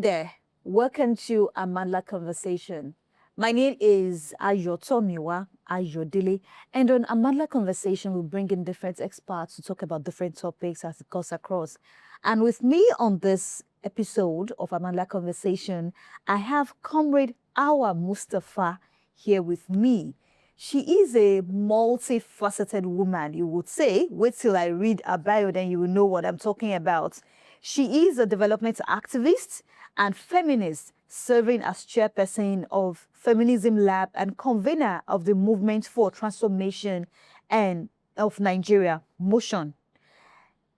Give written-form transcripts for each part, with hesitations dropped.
there, welcome to Amandla Conversation. My name is Ayotomiwa Ayodele, and on Amandla Conversation, we bring in different experts to talk about different topics as it goes across. And with me on this episode of Amandla Conversation, I have Comrade Hauwa Mustapha here with me. She is a multifaceted woman, you would say. Wait till I read her bio, then you will know what I'm talking about. She is a development activist and feminist, serving as chairperson of Feminism Lab and convener of the Movement for Transformation and of Nigeria, Motion,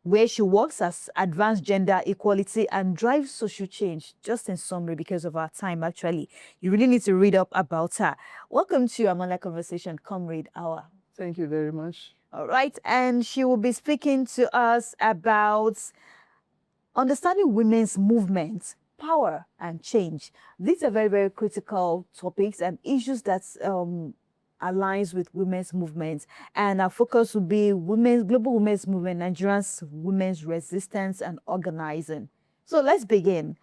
where she works as advanced gender equality and drives social change. Just in summary, because of our time, actually, you really need to read up about her. Welcome to Amandla Conversation, Comrade Hauwa. Thank you very much. All right, and she will be speaking to us about understanding women's movement, power, and change. These are very, very critical topics and issues that aligns with women's movement. And our focus will be global women's movement, Nigeria's women's resistance and organizing. So let's begin.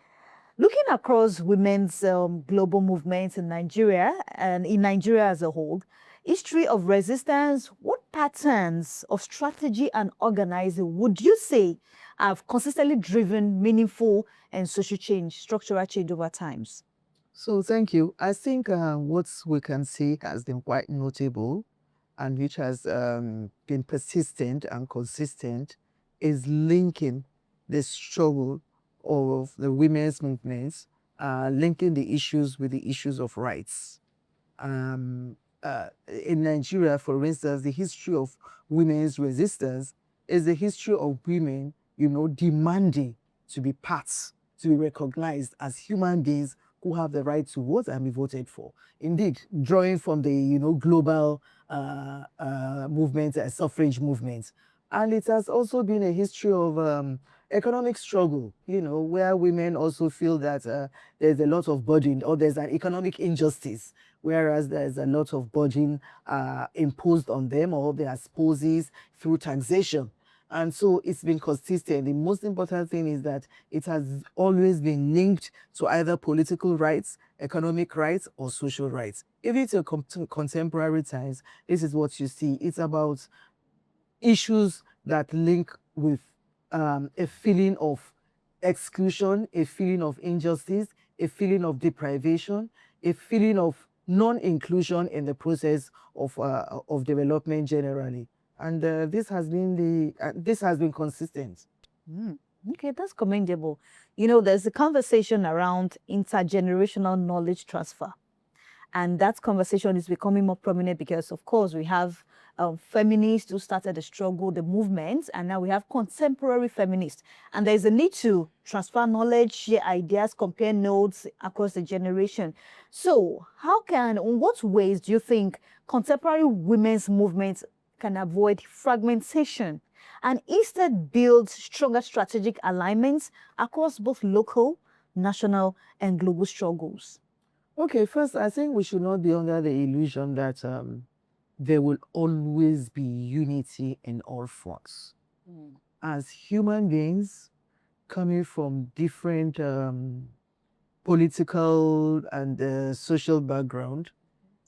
Looking across women's global movements in Nigeria and in Nigeria as a whole, history of resistance, what patterns of strategy and organizing would you say have consistently driven meaningful and social change, structural change over times? So thank you. I think what we can see has been quite notable and which has been persistent and consistent is linking the struggle of the women's movements, linking the issues with the issues of rights. In Nigeria, for instance, the history of women's resistance is the history of women, demanding to be parts, to be recognized as human beings who have the right to vote and be voted for. Indeed, drawing from the global movement, suffrage movement. And it has also been a history of economic struggle, where women also feel that there's a lot of burden or there's an economic injustice, whereas there's a lot of burden imposed on them or their spouses through taxation. And so it's been consistent. The most important thing is that it has always been linked to either political rights, economic rights, or social rights. Even to contemporary times, this is what you see. It's about issues that link with a feeling of exclusion, a feeling of injustice, a feeling of deprivation, a feeling of non-inclusion in the process of development generally. And this has been consistent. Okay, that's commendable. There's a conversation around intergenerational knowledge transfer. And that conversation is becoming more prominent because, of course, we have feminists who started the struggle, the movement, and now we have contemporary feminists. And there's a need to transfer knowledge, share ideas, compare notes across the generation. So in what ways do you think contemporary women's movements can avoid fragmentation and instead build stronger strategic alignments across both local, national, and global struggles? Okay, first, I think we should not be under the illusion that there will always be unity in all fronts. As human beings coming from different political and social background,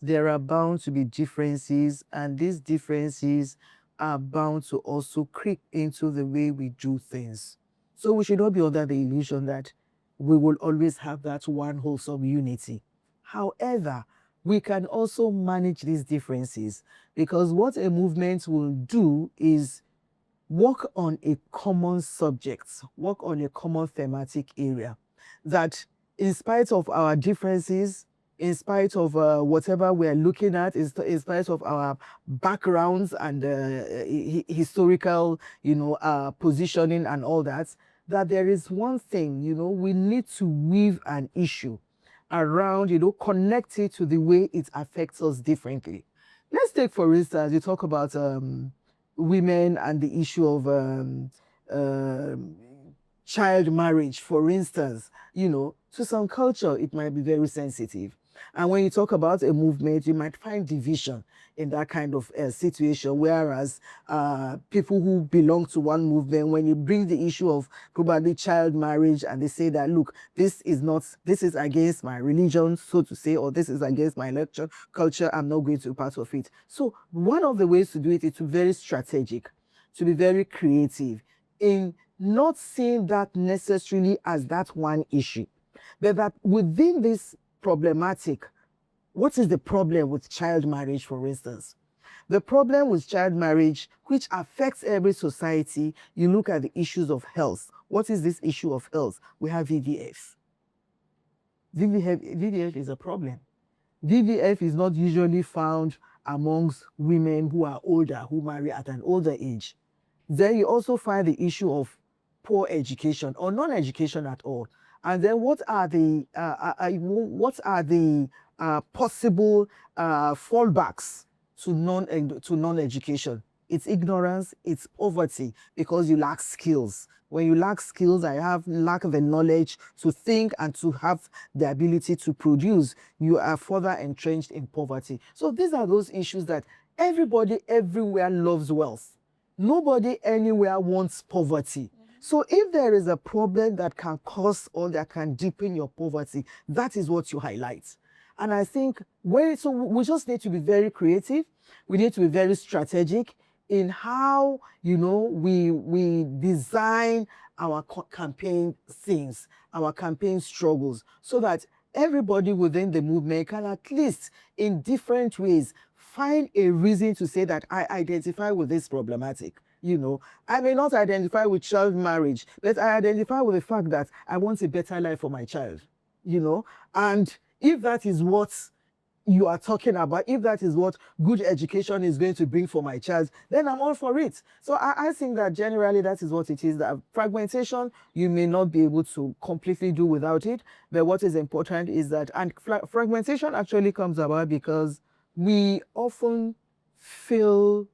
there are bound to be differences, and these differences are bound to also creep into the way we do things. So we should not be under the illusion that we will always have that one wholesome unity. However, we can also manage these differences because what a movement will do is work on a common subject, work on a common thematic area that in spite of our differences, in spite of whatever we're looking at, in spite of our backgrounds and historical, positioning and all that, that there is one thing, we need to weave an issue around, connect it to the way it affects us differently. Let's take, for instance, you talk about women and the issue of child marriage, for instance. To some culture, it might be very sensitive. And when you talk about a movement, you might find division in that kind of situation, whereas people who belong to one movement, when you bring the issue of probably child marriage and they say that, look, this is against my religion, so to say, or this is against my culture, I'm not going to be part of it. So one of the ways to do it is to be very strategic, to be very creative in not seeing that necessarily as that one issue, but that within this problematic, what is the problem with child marriage, for instance? The problem with child marriage, which affects every society, you look at the issues of health. What is this issue of health? We have VVF. VVF is a problem. VVF is not usually found amongst women who are older, who marry at an older age. Then you also find the issue of poor education or non-education at all. And then what are the possible fallbacks to non-education? It's ignorance, it's poverty, because you lack skills. When you lack skills, lack the knowledge to think and to have the ability to produce, you are further entrenched in poverty. So these are those issues that everybody everywhere loves wealth. Nobody anywhere wants poverty. So if there is a problem that can cause or that can deepen your poverty, that is what you highlight. And I think we just need to be very creative. We need to be very strategic in how, we design our campaign things, our campaign struggles, so that everybody within the movement can at least in different ways find a reason to say that I identify with this problematic. I may not identify with child marriage, but I identify with the fact that I want a better life for my child, and if that is what you are talking about, if that is what good education is going to bring for my child, then I'm all for it. So I think that generally that is what it is. That fragmentation, you may not be able to completely do without it, but what is important is that, and fragmentation actually comes about because we often fail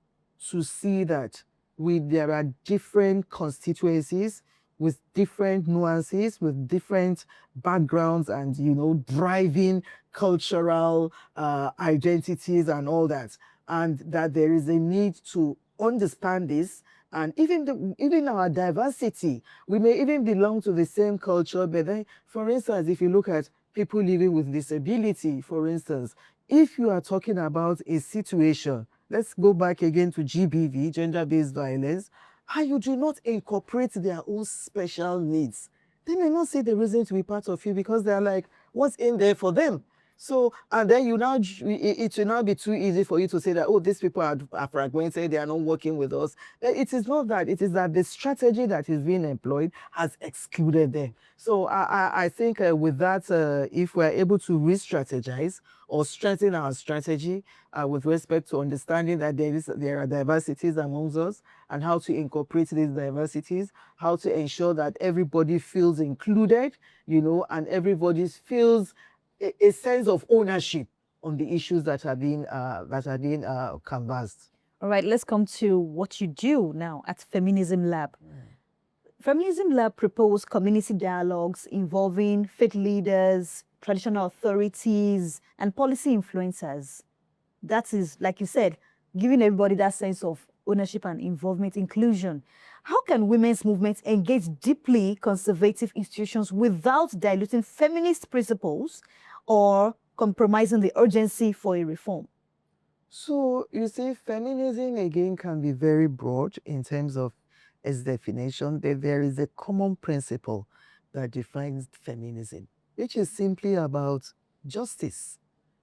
to see that there are different constituencies with different nuances, with different backgrounds and, driving cultural identities and all that. And that there is a need to understand this. And even our diversity, we may even belong to the same culture, but then, for instance, if you look at people living with disability, for instance, if you are talking about a situation, let's go back again to GBV, gender-based violence, and you do not incorporate their own special needs, they may not see the reason to be part of you because they're like, what's in there for them? So, and then it will now be too easy for you to say that, oh, these people are fragmented, they are not working with us. It is not that. It is that the strategy that is being employed has excluded them. So I think with that, if we're able to re-strategize or strengthen our strategy with respect to understanding that there are diversities amongst us and how to incorporate these diversities, how to ensure that everybody feels included, and everybody feels a sense of ownership on the issues that are being canvassed. All right, let's come to what you do now at Feminism Lab. Feminism Lab propose community dialogues involving faith leaders, traditional authorities, and policy influencers. That is, like you said, giving everybody that sense of ownership and involvement, inclusion. How can women's movements engage deeply conservative institutions without diluting feminist principles or compromising the urgency for a reform? So you see, feminism again can be very broad in terms of its definition. There is a common principle that defines feminism, which is simply about justice,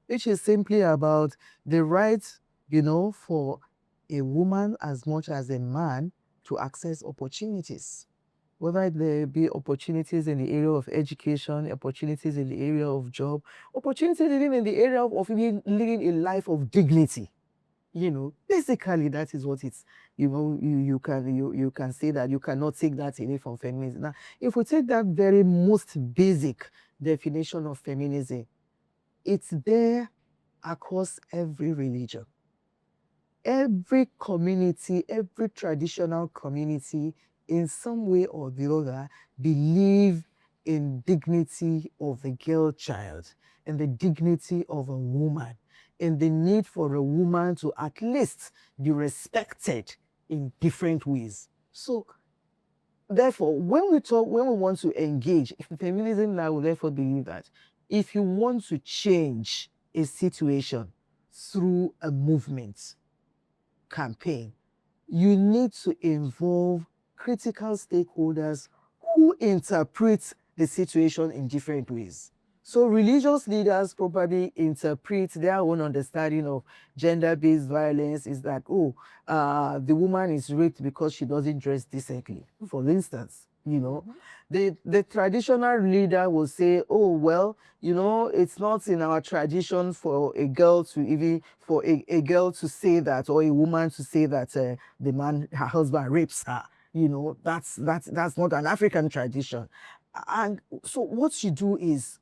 which is simply about the right, for a woman as much as a man to access opportunities, whether there be opportunities in the area of education, opportunities in the area of job, opportunities even in the area of living a life of dignity. Basically that is what it's, you can say that you cannot take that away from feminism. Now, if we take that very most basic definition of feminism, it's there across every religion. Every community, every traditional community, in some way or the other, believe in dignity of the girl child, in the dignity of a woman, in the need for a woman to at least be respected in different ways. So therefore, when we want to engage, if feminism now will therefore believe that if you want to change a situation through a movement campaign, you need to involve critical stakeholders who interpret the situation in different ways. So religious leaders probably interpret their own understanding of gender-based violence is that, the woman is raped because she doesn't dress decently, for instance. The traditional leader will say, oh, well, it's not in our tradition for a girl to a girl to say that, or a woman to say that her husband rapes her. That's not an African tradition. And so what you do is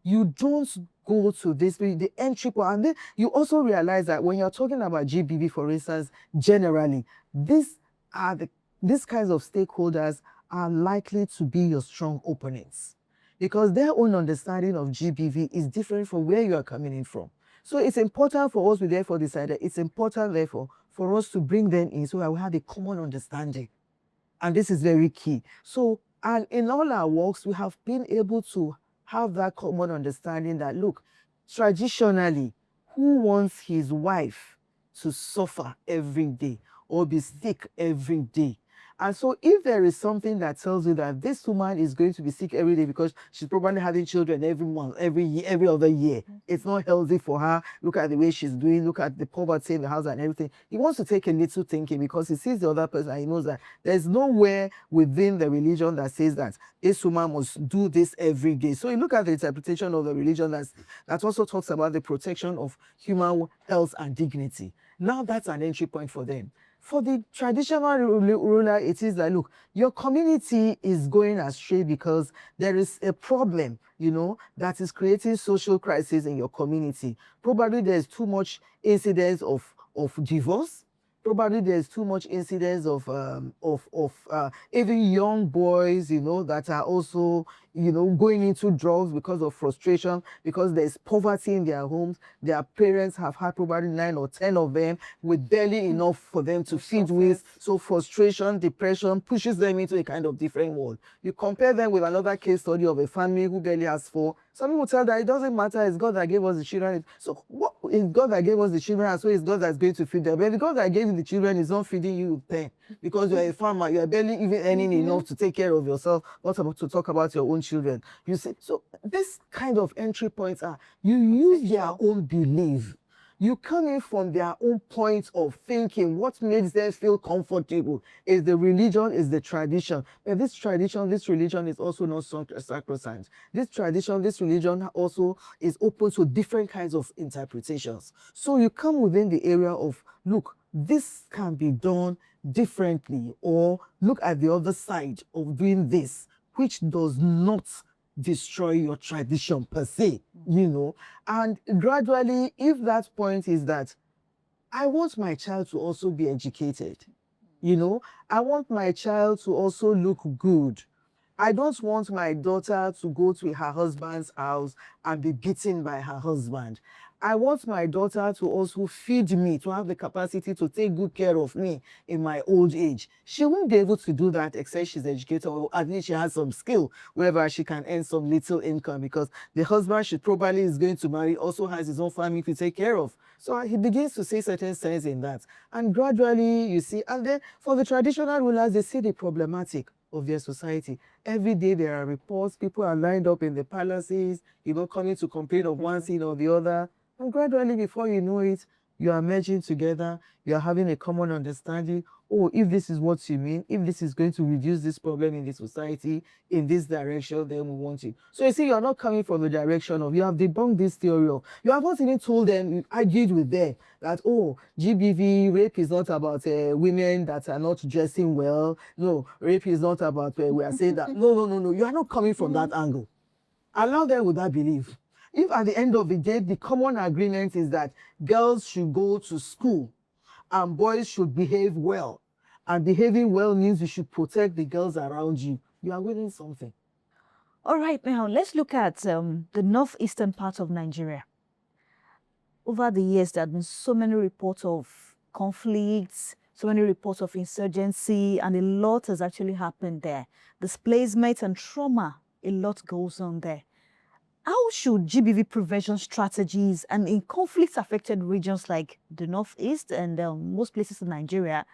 you don't go to the entry point. And then you also realize that when you're talking about GBV, for instance, generally, these kinds of stakeholders are likely to be your strong opponents because their own understanding of GBV is different from where you are coming in from. So it's important for us, we therefore decided, it's important therefore for us to bring them in so that we have a common understanding. And this is very key. So, and in all our works, we have been able to have that common understanding that, look, traditionally, who wants his wife to suffer every day or be sick every day? And so if there is something that tells you that this woman is going to be sick every day because she's probably having children every month, every year, every other year, it's not healthy for her. Look at the way she's doing, look at the poverty in the house and everything. He wants to take a little thinking because he sees the other person and he knows that there's nowhere within the religion that says that this woman must do this every day. So you look at the interpretation of the religion that also talks about the protection of human health and dignity. Now that's an entry point for them. For the traditional ruler, it is that, look, your community is going astray because there is a problem, that is creating social crisis in your community. Probably there's too much incidence of divorce. Probably there's too much incidence of even young boys, that are also, going into drugs because of frustration, because there's poverty in their homes. Their parents have had probably 9 or 10 of them with barely enough for them to feed with. So frustration, depression pushes them into a kind of different world. You compare them with another case study of a family who barely has 4. Some people tell that it doesn't matter, it's God that gave us the children. So what is God that gave us the children, and so it's God that's going to feed them? But the God that gave you the children is not feeding you with 10 because you're a farmer, you're barely even earning enough to take care of yourself, not about to talk about your own children. You see, so this kind of entry points are, you use their own belief. You come in from their own point of thinking. What makes them feel comfortable is the religion, is the tradition. But this religion is also not sacrosanct. This tradition, this religion also is open to different kinds of interpretations. So you come within the area of, look, this can be done differently, or look at the other side of doing this, which does not destroy your tradition per se, and gradually, if that point is that I want my child to also be educated, I want my child to also look good. I don't want my daughter to go to her husband's house and be beaten by her husband. I want my daughter to also feed me, to have the capacity to take good care of me in my old age. She won't be able to do that except she's educated, or at least she has some skill whereby she can earn some little income, because the husband she probably is going to marry also has his own family to take care of. So he begins to see certain sense in that. And gradually, you see, and then for the traditional rulers, they see the problematic of their society. Every day there are reports, people are lined up in the palaces, coming to complain of one thing or the other. And gradually, before you know it, you are merging together, you are having a common understanding. Oh, if this is what you mean, if this is going to reduce this problem in the society in this direction, then we want it. So you see, you're not coming from the direction of, you have debunked this theory of, you have not even told them, you argued with them that, oh, GBV, rape is not about women that are not dressing well. No, rape is not about, we are saying that. No. You are not coming from that angle. Allow them with that belief. If at the end of the day, the common agreement is that girls should go to school and boys should behave well, and behaving well means you should protect the girls around you, you are winning something. All right, now let's look at the northeastern part of Nigeria. Over the years, there have been so many reports of conflicts, so many reports of insurgency, and a lot has actually happened there. Displacement and trauma, a lot goes on there. How should GBV prevention strategies and in conflict-affected regions like the Northeast and most places in Nigeria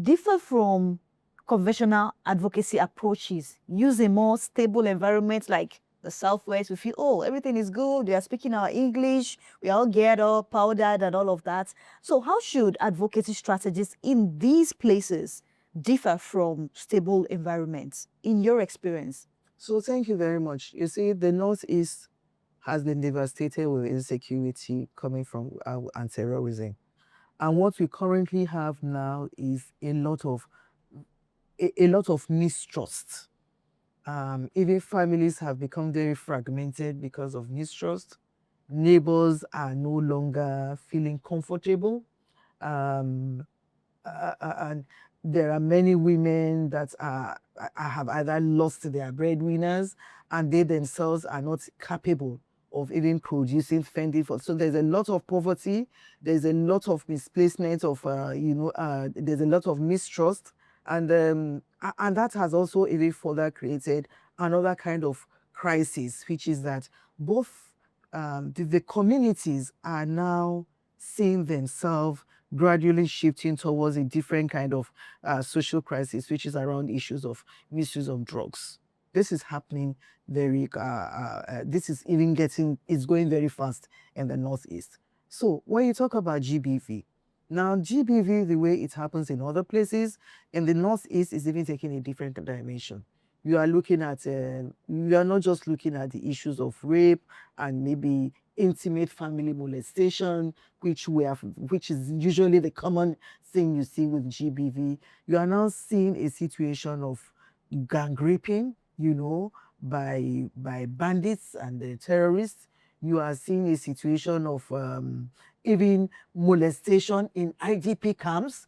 differ from conventional advocacy approaches? Use a more stable environment like the Southwest, we feel, oh, everything is good, they are speaking our English, we are all geared up, powdered, and all of that. So, how should advocacy strategies in these places differ from stable environments, in your experience? So thank you very much. You see, the Northeast has been devastated with insecurity coming from and terrorism. And what we currently have now is a lot of mistrust. Even families have become very fragmented because of mistrust. Neighbors are no longer feeling comfortable. Um, and there are many women that have either lost their breadwinners and they themselves are not capable of even producing, fending for. So there's a lot of poverty, there's a lot of misplacement of, there's a lot of mistrust. And that has also even further created another kind of crisis, which is that both the communities are now seeing themselves gradually shifting towards a different kind of social crisis, which is around issues of misuse of drugs. This is happening this is even it's going very fast in the Northeast. So when you talk about GBV, now GBV, the way it happens in other places, in the Northeast is even taking a different dimension. You are looking at, you are not just looking at the issues of rape and maybe intimate family molestation, which is usually the common thing you see with GBV. You are now seeing a situation of gang raping, by bandits and the terrorists. You are seeing a situation of even molestation in IDP camps,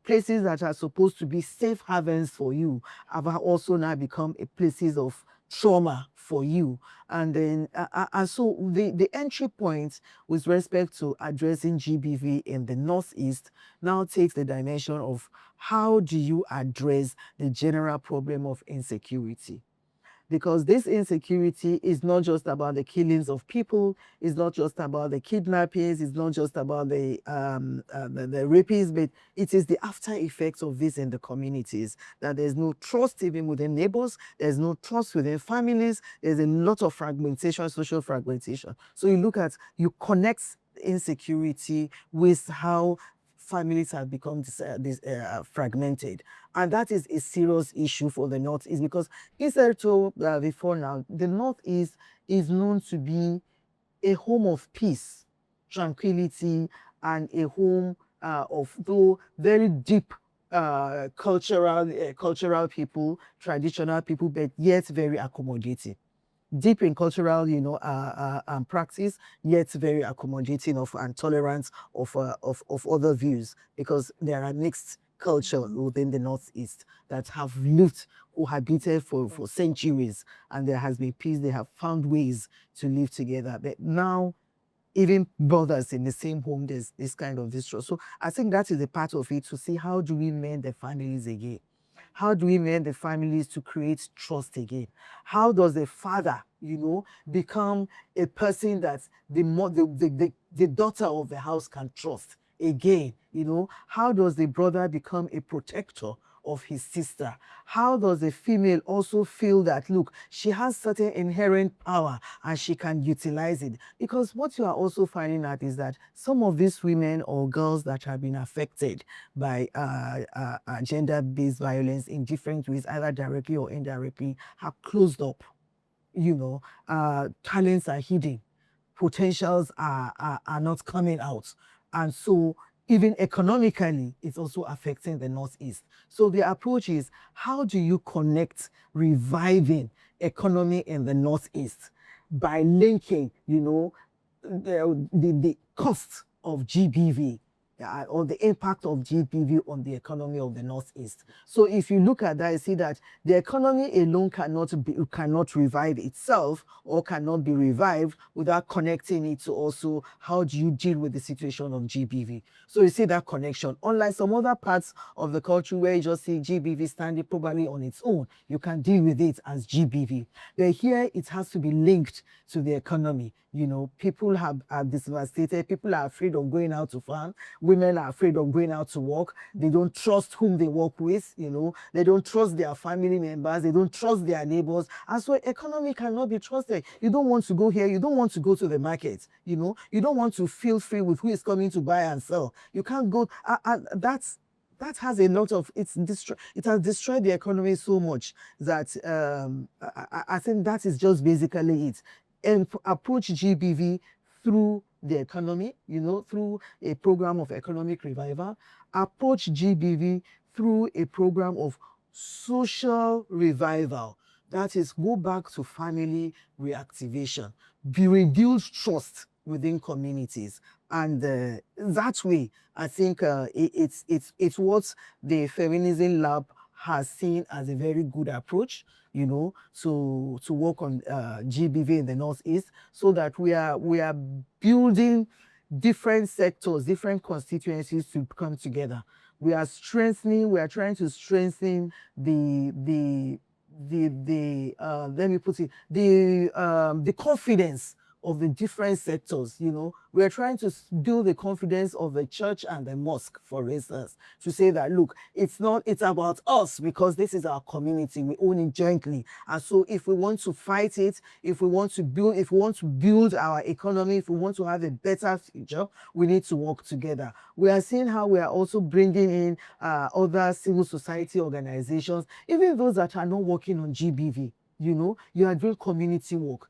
places that are supposed to be safe havens for you have also now become places of trauma for you. And then, and so the entry point with respect to addressing GBV in the Northeast now takes the dimension of how do you address the general problem of insecurity? Because this insecurity is not just about the killings of people, it's not just about the kidnappings, it's not just about the rapists, but it is the after effects of this in the communities, that there's no trust even within neighbors, there's no trust within families, there's a lot of fragmentation, social fragmentation. So you connect insecurity with how families have become fragmented. And that is a serious issue for the Northeast, because instead to before now, the Northeast is known to be a home of peace, tranquility, and a home of though very deep cultural people, traditional people, but yet very accommodating. Deep in cultural, practice, yet very accommodating and tolerant of other views, because there are mixed culture within the Northeast that have lived, cohabited for centuries, and there has been peace. They have found ways to live together. But now, even brothers in the same home, there's this kind of distrust. So I think that is a part of it, to see how do we mend the families again. How do we mend the families to create trust again? How does the father, become a person that the daughter of the house can trust again? How does the brother become a protector of his sister? How does the female also feel that, look, she has certain inherent power and she can utilize it? Because what you are also finding out is that some of these women or girls that have been affected by gender-based violence in different ways, either directly or indirectly, have closed up. Talents are hidden, potentials are not coming out. And so even economically, it's also affecting the Northeast. So the approach is, how do you connect reviving economy in the Northeast by linking, the cost of GBV or the impact of GBV on the economy of the Northeast. So if you look at that, you see that the economy alone cannot revive itself or cannot be revived without connecting it to also how do you deal with the situation of GBV. So you see that connection. Unlike some other parts of the culture where you just see GBV standing probably on its own, you can deal with it as GBV. But here it has to be linked to the economy. You know, people are devastated. People are afraid of going out to farm. Women are afraid of going out to work. They don't trust whom they work with. You know, they don't trust their family members. They don't trust their neighbors. And so economy cannot be trusted. You don't want to go here. You don't want to go to the market. You know, you don't want to feel free with who is coming to buy and sell. You can't go. That has a lot of, it has destroyed the economy so much that I think that is just basically it. And approach GBV through the economy, you know, through a program of economic revival. Approach GBV through a program of social revival. That is, go back to family reactivation, rebuild trust within communities. And that way, I think it's what the Feminism Lab has seen as a very good approach, you know, to work on GBV in the Northeast, so that we are building different sectors, different constituencies to come together. We are trying to strengthen the let me put it, the confidence of the different sectors. You know, we're trying to build the confidence of the church and the mosque, for instance, to say that, look, it's about us, because this is our community, we own it jointly. And so if we want to fight it, if we want to build our economy, if we want to have a better future, we need to work together. We are seeing how we are also bringing in other civil society organizations, even those that are not working on GBV. You know, you are doing community work.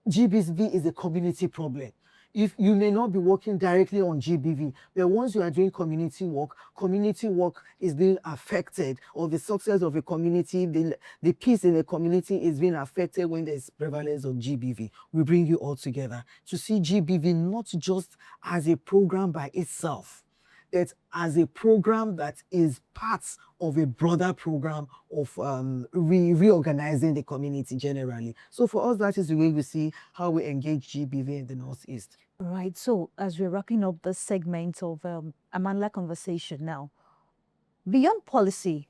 GBV is a community problem. If you may not be working directly on GBV, but once you are doing community work is being affected, or the success of a community, the peace in a community is being affected when there is prevalence of GBV. We bring you all together to see GBV not just as a program by itself, but as a program that is part of a broader program of reorganizing the community generally. So for us, that is the way we see how we engage GBV in the Northeast. Right. So as we're wrapping up this segment of Amandla Conversation now, beyond policy,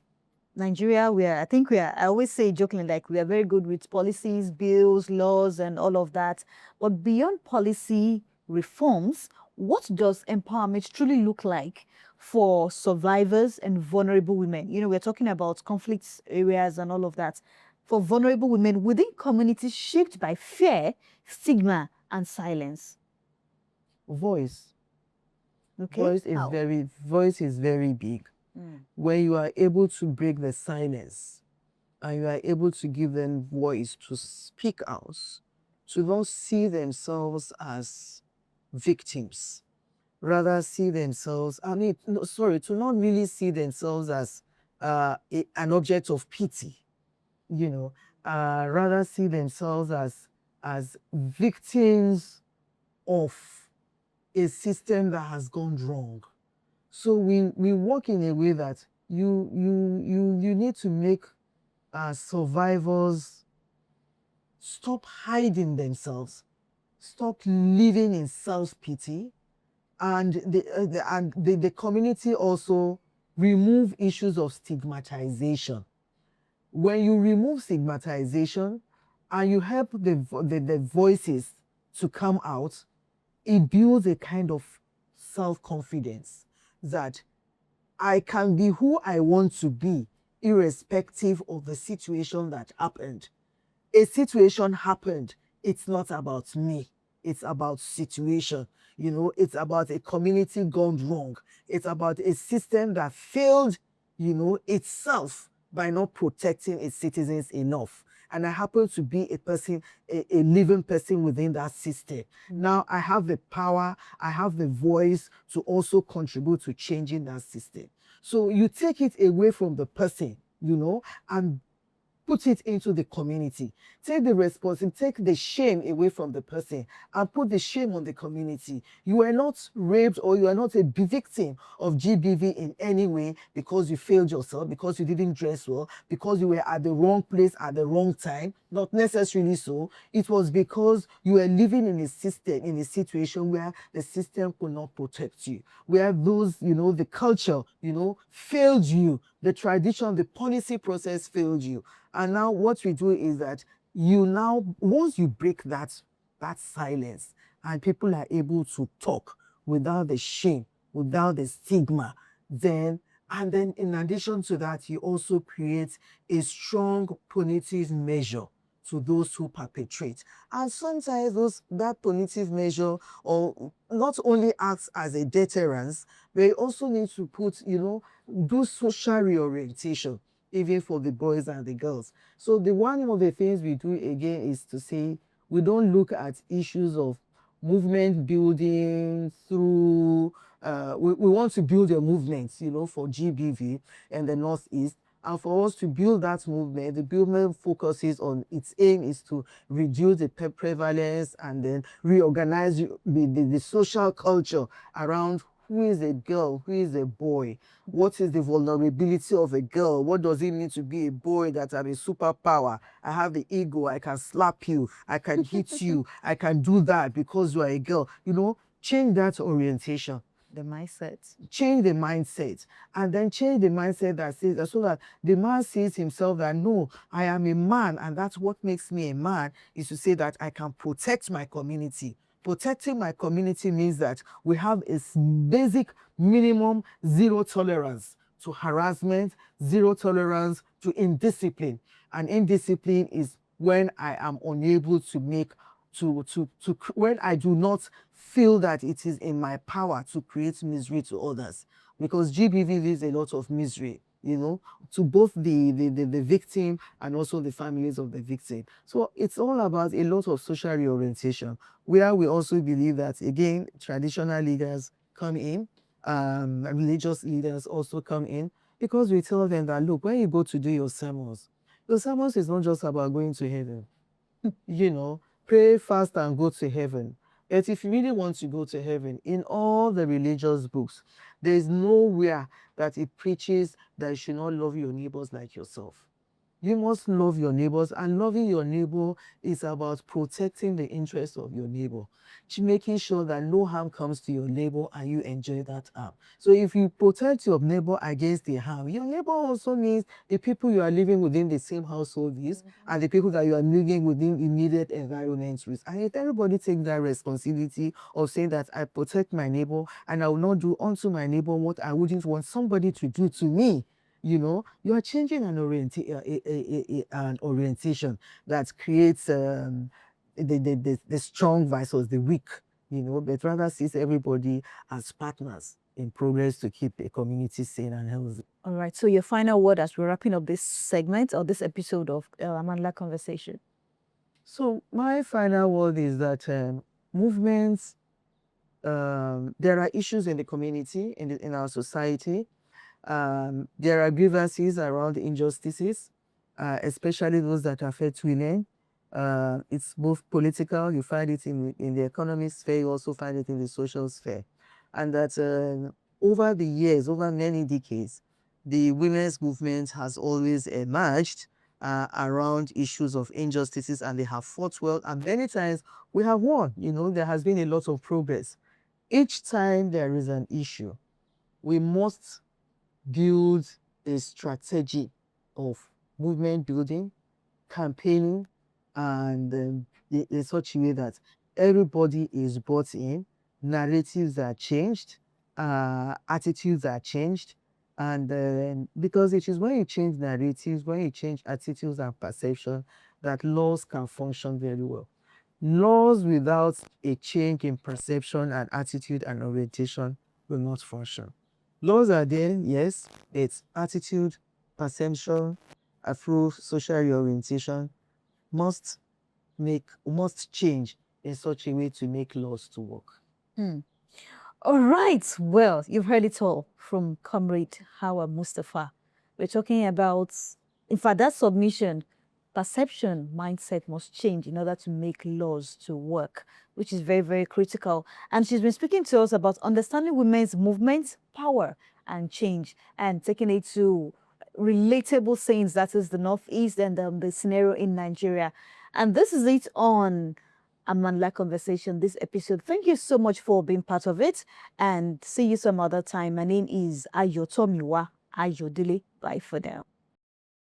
Nigeria, I always say jokingly, like, we are very good with policies, bills, laws, and all of that. But beyond policy reforms, what does empowerment truly look like for survivors and vulnerable women? You know, we're talking about conflict areas and all of that. For vulnerable women within communities shaped by fear, stigma, and silence. Voice. Okay. Voice is very big. When you are able to break the silence and you are able to give them voice to speak out, to not see themselves as victims, rather see themselves, to not really see themselves as an object of pity, you know, rather see themselves as victims of a system that has gone wrong. So we work in a way that you need to make survivors stop hiding themselves, stop living in self-pity, and the community also remove issues of stigmatization. When you remove stigmatization and you help the voices to come out, it builds a kind of self-confidence that I can be who I want to be, irrespective of the situation that happened. A situation happened. It's not about me. It's about situation. You know, it's about a community gone wrong. It's about a system that failed, you know, itself by not protecting its citizens enough. And I happen to be a person, a living person within that system. Now I have the power, I have the voice to also contribute to changing that system. So you take it away from the person, you know, and put it into the community. Take the responsibility, take the shame away from the person and put the shame on the community. You are not raped or you are not a victim of GBV in any way because you failed yourself, because you didn't dress well, because you were at the wrong place at the wrong time. Not necessarily so. It was because you were living in a system, in a situation where the system could not protect you, where those, the culture, failed you, the tradition, the policy process failed you. And now what we do is that once you break that silence and people are able to talk without the shame, without the stigma, then in addition to that, you also create a strong punitive measure to those who perpetrate. And sometimes that punitive measure or not only acts as a deterrence, but it also needs to do social reorientation, even for the boys and the girls. So one of the things we do again is to say we don't look at issues of movement building through we want to build a movement, for GBV in the Northeast. And for us to build that movement, the movement focuses on its aim is to reduce the prevalence and then reorganize the social culture around who is a girl, who is a boy, what is the vulnerability of a girl, what does it mean to be a boy that have a superpower. I have the ego, I can slap you, I can hit you, I can do that because you are a girl. Change that orientation. The mindset. Change the mindset, and then change the mindset that says that so that the man sees himself that no, I am a man, and that's what makes me a man, is to say that I can protect my community. Protecting my community means that we have a basic minimum zero tolerance to harassment, zero tolerance to indiscipline. And indiscipline is when I am unable to make when I do not feel that it is in my power to create misery to others, because GBV leaves a lot of misery, to both the victim and also the families of the victim. So it's all about a lot of social reorientation, where we also believe that, again, traditional leaders come in, religious leaders also come in, because we tell them that, look, when you go to do your sermons is not just about going to heaven. Pray, fast, and go to heaven. But if you really want to go to heaven, in all the religious books, there is nowhere that it preaches that you should not love your neighbors like yourself. You must love your neighbors, and loving your neighbor is about protecting the interests of your neighbor, making sure that no harm comes to your neighbor and you enjoy that harm. So if you protect your neighbor against the harm, your neighbor also means the people you are living within the same household is, and the people that you are living within immediate environment with. And if everybody takes that responsibility of saying that I protect my neighbor and I will not do unto my neighbor what I wouldn't want somebody to do to me, you are changing an orientation that creates the strong versus the weak, but rather sees everybody as partners in progress to keep a community sane and healthy. All right. So your final word as we're wrapping up this segment or this episode of Amandla Conversation. So my final word is that movements, there are issues in the community, in our society. There are grievances around injustices, especially those that affect women. It's both political, you find it in the economic sphere, you also find it in the social sphere. And that over the years, over many decades, the women's movement has always emerged around issues of injustices, and they have fought well, and many times we have won. There has been a lot of progress. Each time there is an issue, we must build a strategy of movement building, campaigning, and in such a way that everybody is brought in, narratives are changed, attitudes are changed. And because it is when you change narratives, when you change attitudes and perception, that laws can function very well. Laws without a change in perception and attitude and orientation will not function. Laws are there, yes, it's attitude, perception, through social reorientation must change in such a way to make laws to work. All right. Well, you've heard it all from Comrade Hauwa Mustapha. We're talking about, in fact, that submission perception, mindset must change in order to make laws to work, which is very, very critical. And she's been speaking to us about understanding women's movements, power, and change, and taking it to relatable sayings, that is the Northeast and the scenario in Nigeria. And this is it on Amandla Conversation, this episode. Thank you so much for being part of it, and see you some other time. My name is Ayotomiwa Ayodele. Bye for now.